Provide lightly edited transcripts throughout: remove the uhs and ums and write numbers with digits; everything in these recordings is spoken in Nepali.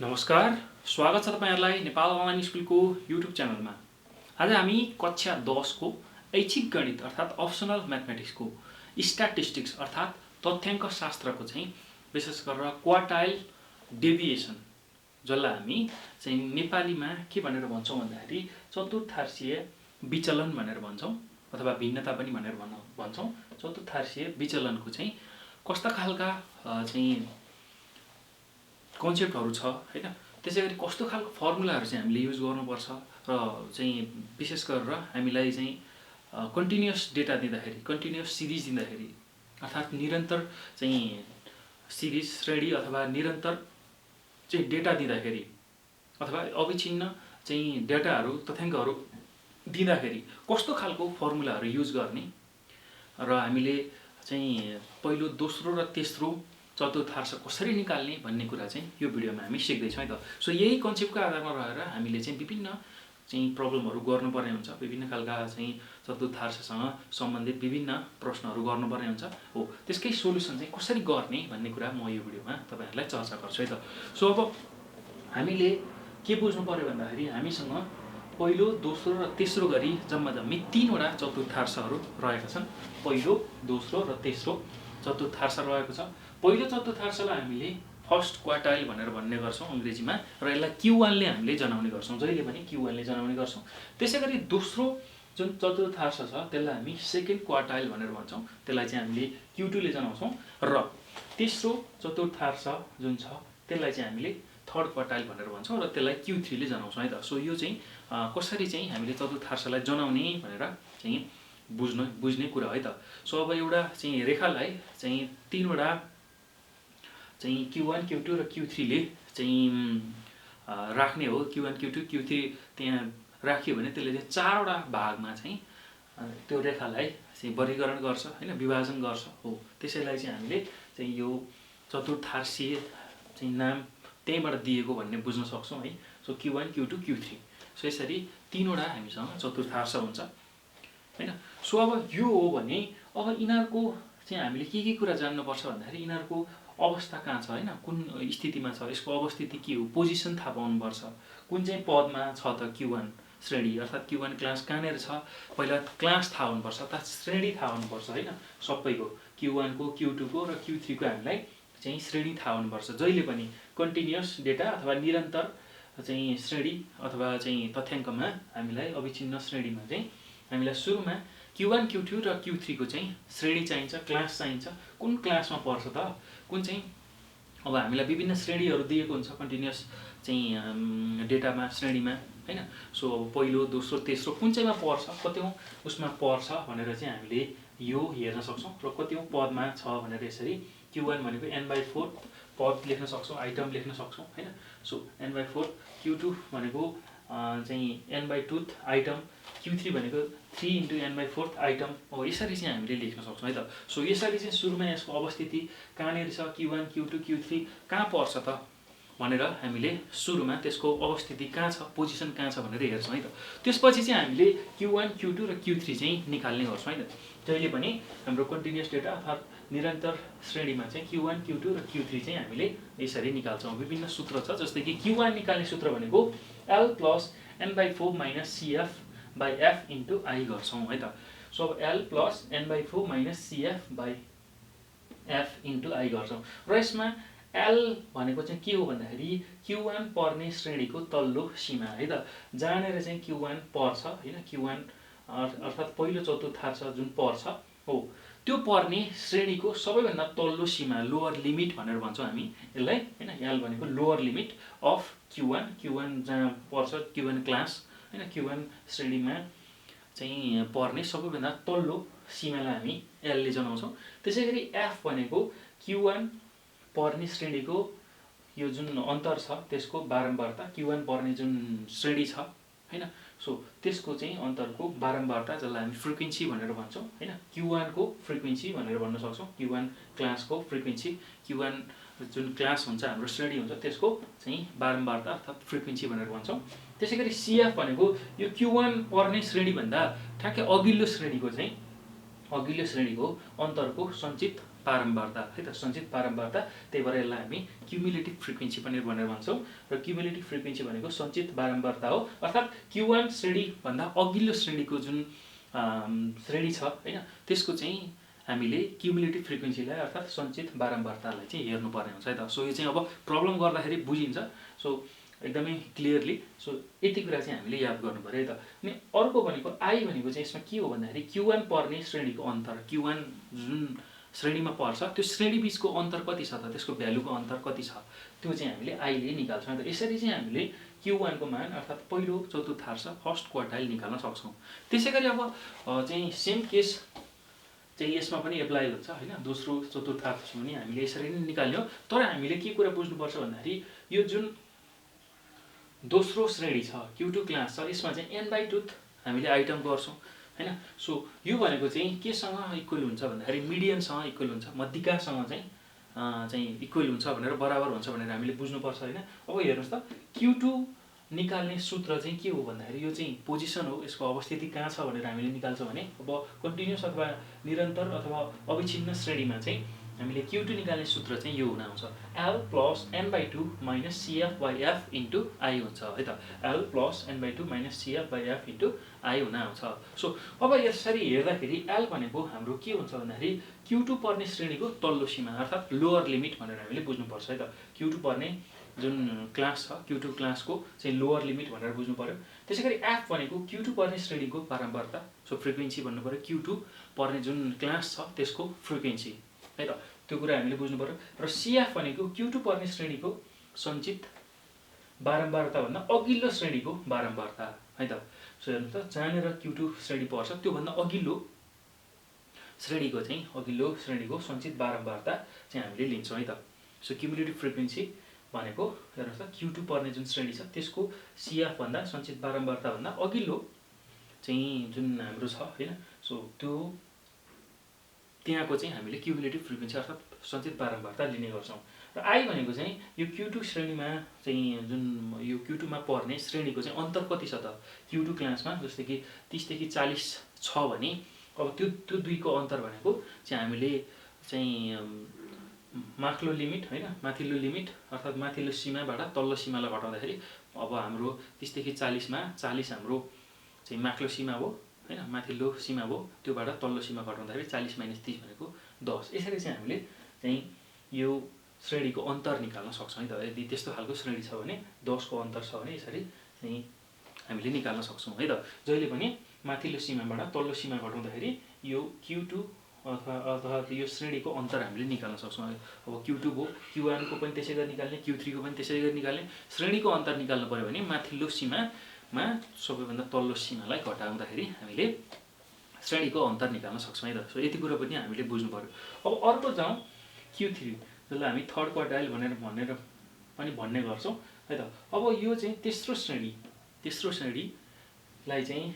नमस्कार, स्वागत छ तपाईहरुलाई नेपाल अनलाइन स्कुलको युट्युब च्यानलमा। आज हामी कक्षा 10 को ऐच्छिक गणित अर्थात अप्सनल म्याथमेटिक्स को स्ट्याटिस्टिक्स अर्थात तथ्याङ्क शास्त्रको चाहिँ विशेष गरेर क्वार्टाइल डेभिएसन जसलाई हामी चाहिँ नेपालीमा के भनेर भन्छौं भन्दाखेरि चतुर्थांशीय विचलन भनेर भन्छौं अथवा भिन्नता पनि भनेर भन्छौं। चतुर्थांशीय विचलनको चाहिँ कस्ता खालका चाहिँ कन्सेप्टहरु छ हैन, त्यसैगरी कस्तो खालको फर्मुलाहरु चाहिँ हामीले युज गर्नुपर्छ र चाहिँ विशेष गरेर हामीलाई चाहिँ कन्टिन्युअस डेटा दिँदाखेरि कन्टिन्युअस सिरिज दिँदाखेरि अर्थात निरन्तर चाहिँ सिरिज श्रेणी अथवा निरन्तर चाहिँ डेटा दिँदाखेरि अथवा अविच्छिन्न चाहिँ डेटाहरु तथ्याङ्कहरु दिँदाखेरि कस्तो खालको फर्मुलाहरु युज गर्ने र हामीले चाहिँ पहिलो दोस्रो र तेस्रो चतुर्थांश कसरी निकाल्ने भन्ने कुरा चाहिँ यो भिडियोमा हामी सिक्दै छौं त। सो यही कन्सेप्टको आधारमा रहेर हामीले चाहिँ विभिन्न चाहिँ प्रब्लमहरु गर्नुपर्ने हुन्छ, विभिन्न खालका चाहिँ चतुर्थांशसँग सम्बन्धित विभिन्न प्रश्नहरु गर्नुपर्ने हुन्छ हो। त्यसकै सोलुसन चाहिँ कसरी गर्ने भन्ने कुरा म यो भिडियोमा तपाईहरुलाई चर्चा गर्छु है त। सो अब हामीले के बुझ्नु पर्यो भन्दाखेरि हामीसँग पहिलो दोस्रो र तेस्रो गरी जम्मै 3 वटा चतुर्थांशहरु रहेका छन्। पहिलो दोस्रो र तेस्रो चतुर्थांश रहेको छ। पहिलो चतुर्थांशलाई हामीले फर्स्ट क्वार्टाइल भनेर भन्ने गर्छौं अंग्रेजीमा र यसलाई Q1 ले हामीले जनाउने गर्छौं, जहिले पनि Q1 ले जनाउने गर्छौं। त्यसैगरी दोस्रो जुन चतुर्थांश छ त्यसलाई हामी सेकेन्ड क्वार्टाइल भनेर भन्छौं, त्यसलाई चाहिँ हामीले Q2 ले जनाउँछौं र तेस्रो चतुर्थांश जुन छ त्यसलाई चाहिँ हामीले थर्ड क्वार्टाइल भनेर भन्छौं र त्यसलाई Q3 ले जनाउँछौं है त। सो यो चाहिँ कसरी चाहिँ हामीले चतुर्थांशलाई जनाउने भनेर चाहिँ बुझ्ने कुरा है त। सो अब एउटा चाहिँ रेखालाई चाहिँ 3 वटा चाहिँ Q1 Q2 र Q3 ले चाहिँ राख्ने हो। Q1 Q2 Q3 त्यहाँ राखियो भने त्यसले चाहिँ 4 वटा भागमा चाहिँ त्यो रेखालाई चाहिँ वर्गीकरण गर्छ हैन, विभाजन गर्छ हो। त्यसैलाई चाहिँ हामीले चाहिँ यो चतुर्थांशीय चाहिँ नाम त्यहीबाट दिएको भन्ने बुझ्न सक्छौं है। So Q1 Q2 Q3 so यसरी 3 वटा हामीसँग चतुर्थांश हुन्छ हैन। सो अब यो हो भने अब यिनीहरुको चाहिँ हामीले के कुरा जान्नु पर्छ भन्दाखेरि यिनीहरुको अवस्था कहाँ छ हैन, कुन स्थितिमा छ, यसको अवस्थिति के हो, पोजिसन थाहा पाउनु पर्छ, कुन चाहिँ पदमा छ त Q1 श्रेणी अर्थात Q1 क्लास कहाँनेर छ पहिला क्लास थाहा हुनु पर्छ अर्थात श्रेणी थाहा हुनु पर्छ हैन। सबैको Q1 को Q2 को र Q3 को हामीलाई चाहिँ श्रेणी थाहा हुनु पर्छ। जहिले पनि कन्टिन्युअस डेटा अथवा निरन्तर चाहिँ श्रेणी अथवा चाहिँ तथ्याङ्कमा हामीलाई अविच्छिन्न श्रेणीमा चाहिँ हामीलाई सुरुमा Q1 Q2 र Q3 को चाहिँ श्रेणी चाहिन्छ, क्लास चाहिन्छ, कुन क्लासमा पर्छ त, कुन चाहिँ अब हामीलाई विभिन्न श्रेणीहरु दिएको हुन्छ कन्टिन्युअस चाहिँ डेटामा श्रेणीमा हैन। सो पहिलो दोस्रो तेस्रो कुन चाहिँमा पर्छ, कतिौं उसमा पर्छ भनेर चाहिँ हामीले यो हेर्न सक्छौं र कतिौं पदमा छ भनेर यसरी Q1 भनेको n/4 पद लेख्न सक्छौं, आइटम लेख्न सक्छौं हैन। सो n/4 Q2 भनेको चाहिँ n/2 आइटम, Q3 भनेको 3 * n/4 आइटम हो। यसरी चाहिँ हामीले लेख्न सक्छौं है त। सो यसरी चाहिँ सुरुमा यसको अवस्थिति कहाँनेर छ Q1 Q2 Q3 कहाँ पर्छ त भनेर हामीले सुरुमा त्यसको अवस्थिति कहाँ छ, पोजिसन कहाँ छ भनेर हेर्छौं है त। त्यसपछि चाहिँ हामीले Q1 Q2 र Q3 चाहिँ निकाल्ने गर्छौं है त। जहिले पनि हाम्रो कन्टिन्युअस डेटा अर्थात निरन्तर श्रेणीमा चाहिँ Q1 Q2 र Q3 चाहिँ हामीले यसरी निकाल्छौं। विभिन्न सूत्र छ जस्तै कि Q1 निकाल्ने सूत्र भनेको L + n/4 - CF/F * I गर्छौं है त। सो अब L + n/4 - CF/F * I गर्छौं र यसमा L भनेको चाहिँ के हो भन्दाखेरि Q1 पर्ने श्रेणीको तल्लो सीमा है त। जहाँनेर चाहिँ Q1 पर्छ हैन, Q1 अर्थात पहिलो चतुर्थांश जुन पर्छ हो त्यो पर्ने श्रेणीको सबैभन्दा तल्लो सीमा लोअर लिमिट भनेर भन्छौं हामी यसलाई हैन। L भनेको लोअर लिमिट अफ Q1 जहाँ पर्छ Q1 क्लास हैन, Q1 श्रेणीमा चाहिँ पर्ने सबैभन्दा तल्लो सीमालाई हामी L ले जनाउँछौं। त्यसैगरी F भनेको Q1 पर्ने श्रेणीको यो जुन अन्तर छ त्यसको बारम्बारता, Q1 पर्ने जुन श्रेणी छ हैन, सो त्यसको चाहिँ अन्तरको बारम्बारता जसलाई हामी फ्रिक्वेन्सी भनेर भन्छौं हैन। Q1 को फ्रिक्वेन्सी भनेर भन्न सक्छौं, Q1 क्लासको फ्रिक्वेन्सी, Q1 जुन क्लास हुन्छ हाम्रो श्रेणी हुन्छ त्यसको चाहिँ बारम्बारता अर्थात फ्रिक्वेन्सी भनेर भन्छौं। त्यसैगरी CF भनेको यो Q1 पर्ने श्रेणी भन्दा ठ्याक्कै अघिल्लो श्रेणीको अन्तरको सञ्चित बारम्बारता है त, सञ्चित बारम्बारता। त्यही भएर यसलाई हामी क्युमुलेटिभ फ्रिक्वेन्सी पनि भनेर भन्छौँ। र क्युमुलेटिभ फ्रिक्वेन्सी भनेको सञ्चित बारम्बारता हो, अर्थात् Q1 श्रेणीभन्दा अघिल्लो श्रेणीको जुन श्रेणी छ हैन, त्यसको चाहिँ हामीले क्युमुलेटिभ फ्रिक्वेन्सीलाई अर्थात् सञ्चित बारम्बारतालाई चाहिँ हेर्नुपर्ने हुन्छ है त। सो यो चाहिँ अब प्रब्लम गर्दाखेरि बुझिन्छ। सो एकदमै क्लियरली, सो यति कुरा चाहिँ हामीले याद गर्नु पर्यो है त। अनि अर्को भनेको आई भनेको चाहिँ यसमा के हो भन्दाखेरि Q1 पर्ने श्रेणीको अन्तर, Q1 जुन श्रेणीमा पर्छ त्यो श्रेणी बीचको अन्तर कति छ त, त्यसको भ्यालुको अन्तर कति छ, त्यो चाहिँ हामीले आईले निकाल्छौँ। त यसरी चाहिँ हामीले Q1 को मान अर्थात् पहिलो चतुर्थांश फर्स्ट क्वार्टाइल निकाल्न सक्छौँ। त्यसै गरी अब चाहिँ सेम केस चाहिँ यसमा पनि एप्लाई हुन्छ हैन, दोस्रो चतुर्थांश पनि हामीले यसरी नै निकाल्ने हो। तर हामीले के कुरा बुझ्नुपर्छ भन्दाखेरि यो जुन दोस्रो श्रेणी छ Q2 क्लास छ, यसमा चाहिँ n/2 हामीले आइटम गर्छौँ हैन। सो यो भनेको चाहिँ केसँग इक्वल हुन्छ भन्दाखेरि मिडियनसँग इक्वल हुन्छ, मध्यिकासँग चाहिँ इक्वल हुन्छ भनेर, बराबर हुन्छ भनेर हामीले बुझ्नुपर्छ हैन। अब हेर्नुहोस् त, Q2 निकाल्ने सूत्र चाहिँ के हो भन्दाखेरि यो चाहिँ पोजिसन हो, यसको अवस्थिति कहाँ छ भनेर हामीले निकाल्छौँ भने अब कन्टिन्युअस अथवा निरन्तर अथवा अविच्छिन्न श्रेणीमा चाहिँ हामीले Q2 निकाल्ने सूत्र चाहिँ यो हुन आउँछ, L + n/2 - CF/F * I हुन्छ है त। L + n/2 - CF/F * I हुन आउँछ। सो अब यसरी हेर्दाखेरि L भनेको हाम्रो के हुन्छ भन्दाखेरि Q2 पर्ने श्रेणीको तल्लो सीमा अर्थात् लोअर लिमिट भनेर हामीले बुझ्नुपर्छ है त। Q2 पर्ने जुन क्लास छ Q2 क्लासको चाहिँ लोअर लिमिट भनेर बुझ्नु पर्यो। त्यसैगरी F भनेको Q2 पर्ने श्रेणीको बारम्बारता, सो फ्रिक्वेन्सी भन्नु पर्यो, Q2 पर्ने जुन क्लास छ त्यसको फ्रिक्वेन्सी है त, त्यो कुरा हामीले बुझ्नु पर्यो। र CF भनेको Q2 पर्ने श्रेणीको सञ्चित बारम्बारता भन्दा अघिल्लो श्रेणीको बारम्बारता है त। सो हेर्नुहोस् त, जहाँनिर Q2 श्रेणी पर्छ त्योभन्दा अघिल्लो श्रेणीको सञ्चित बारम्बारता चाहिँ हामीले लिन्छौँ है त। सो क्युमुलेटिभ फ्रिक्वेन्सी भनेको हेर्नुहोस् त, Q2 पर्ने जुन श्रेणी छ त्यसको CF भन्दा सञ्चित बारम्बारता भन्दा अघिल्लो चाहिँ जुन हाम्रो छ हैन, सो त्यो त्यहाँको चाहिँ हामीले क्युमुलेटिभ फ्रिक्वेन्सी अर्थात् सञ्चित बारम्बारता लिने गर्छौँ। र आई भनेको चाहिँ यो Q2 श्रेणीमा चाहिँ जुन यो Q2 मा पर्ने श्रेणीको चाहिँ अन्तर कति छ त, Q2 क्लासमा जस्तै कि 30 देखि 40 छ भने अब त्यो दुईको अन्तर भनेको चाहिँ हामीले चाहिँ माथिल्लो लिमिट हैन, माथिल्लो लिमिट अर्थात् माथिल्लो सीमाबाट तल्लो सीमालाई घटाउँदाखेरि अब हाम्रो 30 देखि 40 मा 40 हाम्रो चाहिँ माथिल्लो सीमा हो हैन, माथिल्लो सीमा हो, त्योबाट तल्लो सीमा घटाउँदाखेरि 40 - 30 भनेको 10। यसरी चाहिँ हामीले चाहिँ यो श्रेणीको अन्तर निकाल्न सक्छौँ है त। यदि त्यस्तो खालको श्रेणी छ भने 10 को अन्तर छ भने यसरी चाहिँ हामीले निकाल्न सक्छौँ है त। जहिले पनि माथिल्लो सीमाबाट तल्लो सीमा घटाउँदाखेरि यो Q2 अथवा यो श्रेणीको अन्तर हामीले निकाल्न सक्छौँ। अब Q2 भयो, Q1 को पनि त्यसै गरी निकाल्ने, Q3 को पनि त्यसै गरी निकाल्ने। श्रेणीको अन्तर निकाल्नु पर्यो भने माथिल्लो सीमामा सबैभन्दा तल्लो सीमालाई घटाउँदाखेरि हामीले श्रेणीको अन्तर निकाल्न सक्छौँ है त। सो यति कुरा पनि हामीले बुझ्नु पर्यो। अब अर्को जाउँ Q3, जसलाई हामी थर्ड क्वार्टाइल भनेर पनि भन्ने गर्छौँ है त। अब यो चाहिँ तेस्रो श्रेणीलाई चाहिँ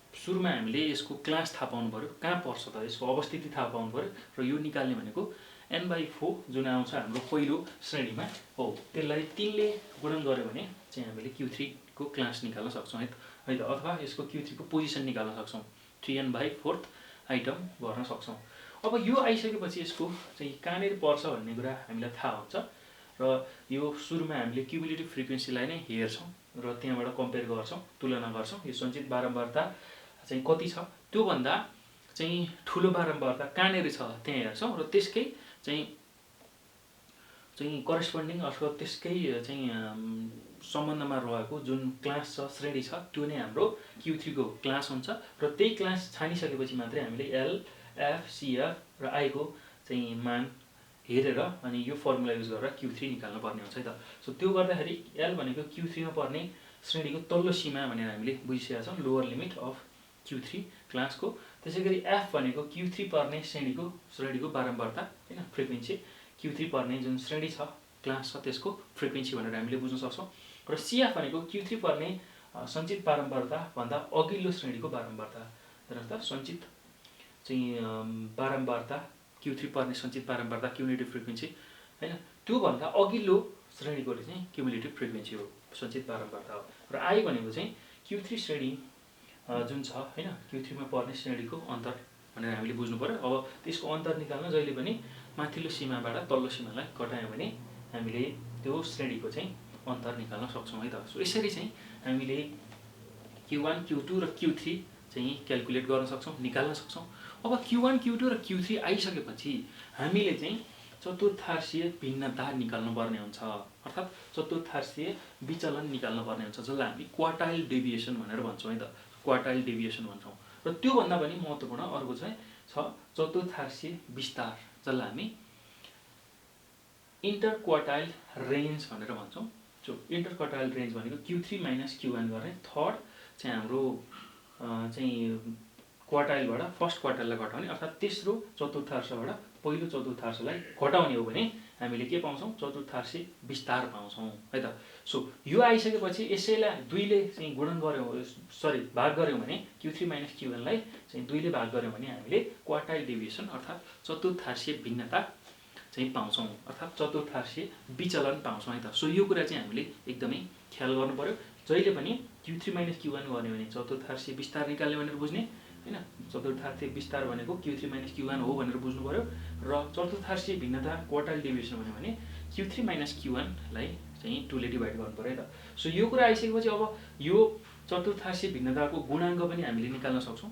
सुरुमा हामीले यसको क्लास थाहा पाउनु पर्यो, कहाँ पर्छ त, यसको अवस्थिति थाहा पाउनु पर्यो। र यो निकाल्ने भनेको n/4 जुन आउँछ हाम्रो पहिलो श्रेणीमा हो, त्यसलाई 3 ले गुणन गर्यो भने चाहिँ हामीले Q3 को क्लास निकाल्न सक्छौँ है त। अथवा यसको Q3 को पोजिसन निकाल्न सक्छौँ, 3n/4 आइटम गर्न सक्छौँ। अब यो आइसकेपछि यसको चाहिँ कहाँनिर पर्छ भन्ने कुरा हामीलाई थाहा हुन्छ र यो सुरुमा हामीले क्युमुलेटिभ फ्रिक्वेन्सीलाई नै हेर्छौँ र त्यहाँबाट कम्पेयर गर्छौँ, तुलना गर्छौँ। यो सञ्चित बारम्बारता चाहिँ कति छ, त्योभन्दा चाहिँ ठुलो बारम्बारता कहाँनिर छ त्यहाँ हेर्छौँ र त्यसकै चाहिँ करेस्पोन्डिङ अथवा त्यसकै चाहिँ सम्बन्धमा रहेको जुन क्लास छ, श्रेणी छ, त्यो नै हाम्रो Q3 को क्लास हुन्छ। र त्यही क्लास छानिसकेपछि मात्रै हामीले L, F, CF र I को चाहिँ मान हेरेर अनि यो फर्मुला युज गरेर Q3 निकाल्नु पर्ने हुन्छ है त। सो त्यो गर्दाखेरि L भनेको Q3 मा पर्ने श्रेणीको तल्लो सीमा भनेर हामीले बुझिसकेका छौँ, लोअर लिमिट अफ Q3 क्लासको। त्यसैगरी F भनेको Q3 पर्ने श्रेणीको बारम्बारता हैन, फ्रिक्वेन्सी, Q3 पर्ने जुन श्रेणी छ, क्लास छ, त्यसको फ्रिक्वेन्सी भनेर हामीले बुझ्न सक्छौँ। र CF भनेको Q3 पर्ने सञ्चित बारम्बारता भन्दा अघिल्लो श्रेणीको बारम्बारता। हेर्नुहोस् त, सञ्चित चाहिँ बारम्बारता, Q3 पर्ने सञ्चित बारम्बारता क्युमुलेटिभ फ्रिक्वेन्सी हैन, त्यो भन्दा अघिल्लो श्रेणीको चाहिँ क्युमुलेटिभ फ्रिक्वेन्सी हो, सञ्चित बारम्बारता हो। र I भनेको चाहिँ Q3 श्रेणी जुन छ हैन, Q3 मा पर्ने श्रेणीको अन्तर भनेर हामीले बुझ्नु पर्यो। अब त्यसको अन्तर निकाल्न जहिले पनि माथिल्लो सीमाबाट तल्लो सीमालाई घटायौँ भने हामीले त्यो श्रेणीको चाहिँ अन्तर निकाल्न सक्छौँ है त। सो यसरी चाहिँ हामीले Q1 Q2 र Q3 चाहिँ क्याल्कुलेट गर्न सक्छौँ, निकाल्न सक्छौँ। अब Q1 Q2 र Q3 आइसकेपछि हामीले चाहिँ चतुर्थांशीय भिन्नता निकाल्नु पर्ने हुन्छ, अर्थात् चतुर्थांशीय विचलन निकाल्नु पर्ने हुन्छ, जसलाई हामी क्वार्टाइल डेभिएसन भनेर भन्छौँ है त। क्वार्टाइल डेभिएसन भन्छौँ। र त्योभन्दा पनि महत्त्वपूर्ण अर्को चाहिँ छ चतुर्थांशीय विस्तार, जसलाई हामी इन्टर क्वार्टाइल रेन्ज भनेर भन्छौँ। सो इन्टर क्वार्टाइल रेन्ज भनेको Q3 माइनस Q1 गर्ने थर्ड चाहिँ हाम्रो चाहिँ क्वार्टाइलबाट फर्स्ट क्वार्टाइललाई घटाउने, अर्थात् तेस्रो चतुर्थांशबाट पहिलो चतुर्थांशलाई घटाउने हो भने हामीले के पाउँछौँ? चतुर्थांशीय विस्तार पाउँछौँ है त। सो यो आइसकेपछि यसैलाई 2 ले चाहिँ गुणन गर्यौँ, सरी भाग गर्यौँ भने Q3 माइनस Q1 लाई चाहिँ 2 ले भाग गर्यौँ भने हामीले क्वार्टाइल डेभिएसन अर्थात् चतुर्थांशीय भिन्नता चाहिँ पाउँछौँ, अर्थात् चतुर्थांशीय विचलन पाउँछौँ है त। सो यो कुरा चाहिँ हामीले एकदमै ख्याल गर्नु पर्यो। जहिले पनि Q3 माइनस Q1 गर्ने भने चतुर्थांशीय विस्तार निकाल्ने भनेर बुझ्ने हैन। चतुर्थांशीय विस्तार भनेको Q3 माइनस Q1 हो भनेर बुझ्नु पर्यो। र चतुर्थांशीय भिन्नता क्वार्टाइल डेभिएसन भन्यो भने Q3 माइनस Q1 लाई चाहिँ 2 ले डिभाइड गर्नु पर्यो है त। सो यो कुरा आइसकेपछि अब यो चतुर्थांशीय भिन्नताको गुणाङ्क पनि हामीले निकाल्न सक्छौँ,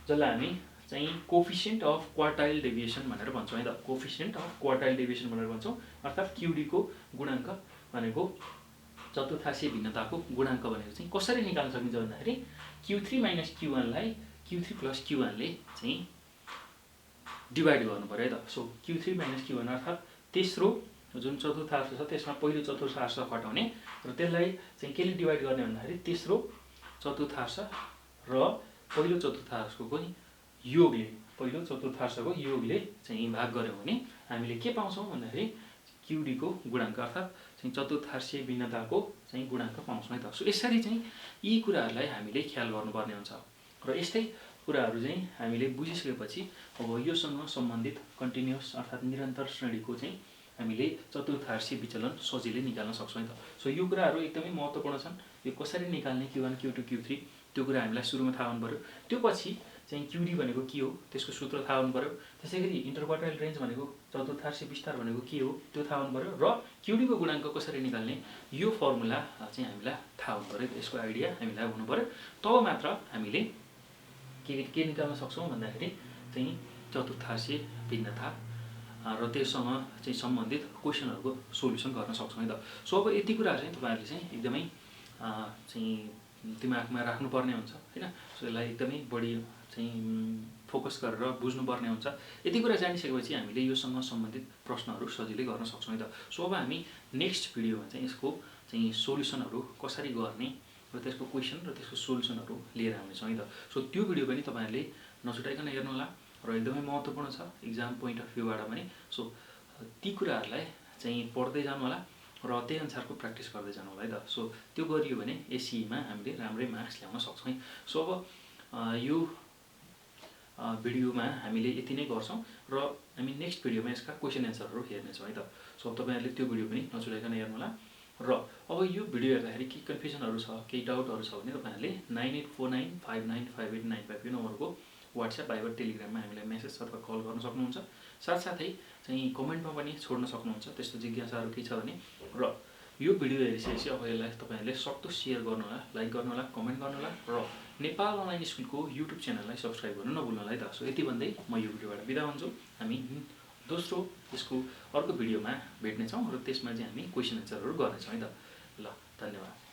जसलाई हामी चाहिँ कोफिसिएन्ट अफ क्वार्टाइल डेभिएसन भनेर भन्छौँ है त। कोफिसिएन्ट अफ क्वार्टाइल डेभिएसन भनेर भन्छौँ, अर्थात् QD को गुणाङ्क भनेको चतुर्थांशीय भिन्नताको गुणाङ्क भनेको चाहिँ कसरी निकाल्न सकिन्छ भन्दाखेरि Q3 माइनस Q1 लाई Q3 प्लस Q1 ले चाहिँ डिभाइड गर्नु पर्यो है त। सो Q3 माइनस Q1 अर्थात् तेस्रो जुन चतुर्थांश छ त्यसमा पहिलो चतुर्थांश घटाउने र त्यसलाई चाहिँ केले डिभाइड गर्ने भन्दाखेरि तेस्रो चतुर्थांश र पहिलो चतुर्थांशको योगले, पहिलो चतुर्थांशको योगले चाहिँ भाग गर्यौँ भने हामीले के पाउँछौँ भन्दाखेरि QD को गुणाङ्क अर्थात् चाहिँ चतुर्थांशीय भिन्नताको चाहिँ गुणाङ्क पाउँछौँ है त। सो यसरी चाहिँ यी कुराहरूलाई हामीले ख्याल गर्नुपर्ने हुन्छ। र यस्तै कुराहरू चाहिँ हामीले बुझिसकेपछि अब योसँग सम्बन्धित कन्टिन्युअस अर्थात् निरन्तर श्रेणीको चाहिँ हामीले चतुर्थांशीय विचलन सजिलै निकाल्न सक्छौँ है त। सो यो कुराहरू एकदमै महत्त्वपूर्ण छन्। यो कसरी निकाल्ने Q1 Q2 Q3 त्यो कुरा हामीलाई सुरुमा थाहा हुनु पर्यो। त्यो पछि चाहिँ QD भनेको के हो त्यसको सूत्र थाहा हुनु पर्यो। त्यसैगरी इन्टर क्वार्टाइल रेन्ज भनेको चतुर्थांशीय विस्तार भनेको के हो त्यो थाहा हुनु पर्यो। र QD को गुणाङ्क कसरी निकाल्ने यो फर्मुला चाहिँ हामीलाई थाहा हुनु पर्यो, यसको आइडिया हामीलाई हुनु पर्यो। तब मात्र हामीले के निकाल्न सक्छौँ भन्दाखेरि चाहिँ चतुर्थांशीय भिन्नता र त्यससँग चाहिँ सम्बन्धित क्वेसनहरूको सोल्युसन गर्न सक्छौँ है त। सो अब यति कुराहरू चाहिँ तपाईँहरूले चाहिँ एकदमै चाहिँ दिमागमा राख्नुपर्ने हुन्छ हैन। सो यसलाई एकदमै बढी चाहिँ फोकस गरेर बुझ्नुपर्ने हुन्छ। यति कुरा जानिसकेपछि हामीले योसँग सम्बन्धित प्रश्नहरू सजिलै गर्न सक्छौँ है त। सो अब हामी नेक्स्ट भिडियोमा चाहिँ यसको चाहिँ सोल्युसनहरू कसरी गर्ने र त्यसको क्वेसन र त्यसको सोल्युसनहरू लिएर आउनेछौँ है त। सो त्यो भिडियो पनि तपाईँहरूले नछुटाइकन हेर्नु होला र एकदमै महत्त्वपूर्ण छ इक्जाम पोइन्ट अफ भ्यूबाट पनि। सो ती कुराहरूलाई चाहिँ पढ्दै जानु होला र त्यही अनुसारको प्र्याक्टिस गर्दै जानु होला है त। सो त्यो गरियो भने एससीमा हामीले राम्रै मार्क्स ल्याउन सक्छौँ है। सो अब यो भिडियोमा हामीले यति नै गर्छौँ र हामी नेक्स्ट भिडियोमा यसका क्वेसन एन्सरहरू हेर्नेछौँ है त। सो तपाईँहरूले त्यो भिडियो पनि नछुटाइकन हेर्नु होला। र अब यो भिडियो हेर्दाखेरि केही कन्फ्युजनहरू छ, केही डाउटहरू छ भने तपाईँहरूले 9849595895 यो नम्बरको व्हाट्सएप, भाइबर, टेलिग्राममा हामीलाई मेसेज अथवा कल गर्न सक्नुहुन्छ। साथसाथै चाहिँ कमेन्टमा पनि छोड्न सक्नुहुन्छ त्यस्तो जिज्ञासाहरू केही छ भने। र यो भिडियो हेरिसकेपछि अब यसलाई तपाईँहरूले सक्दो सेयर गर्नु होला, लाइक गर्नु होला, कमेन्ट गर्नु होला र नेपाल अनलाइन स्कुलको युट्युब च्यानललाई सब्सक्राइब गर्नु नभुल्नु होला है त। सो यति भन्दै म यो भिडियोबाट बिदा हुन्छु। हामी दोस्रो यसको अर्को भिडियोमा भेट्नेछौँ र त्यसमा चाहिँ हामी क्वेसन एन्सरहरू गर्नेछौँ है त। ल, धन्यवाद।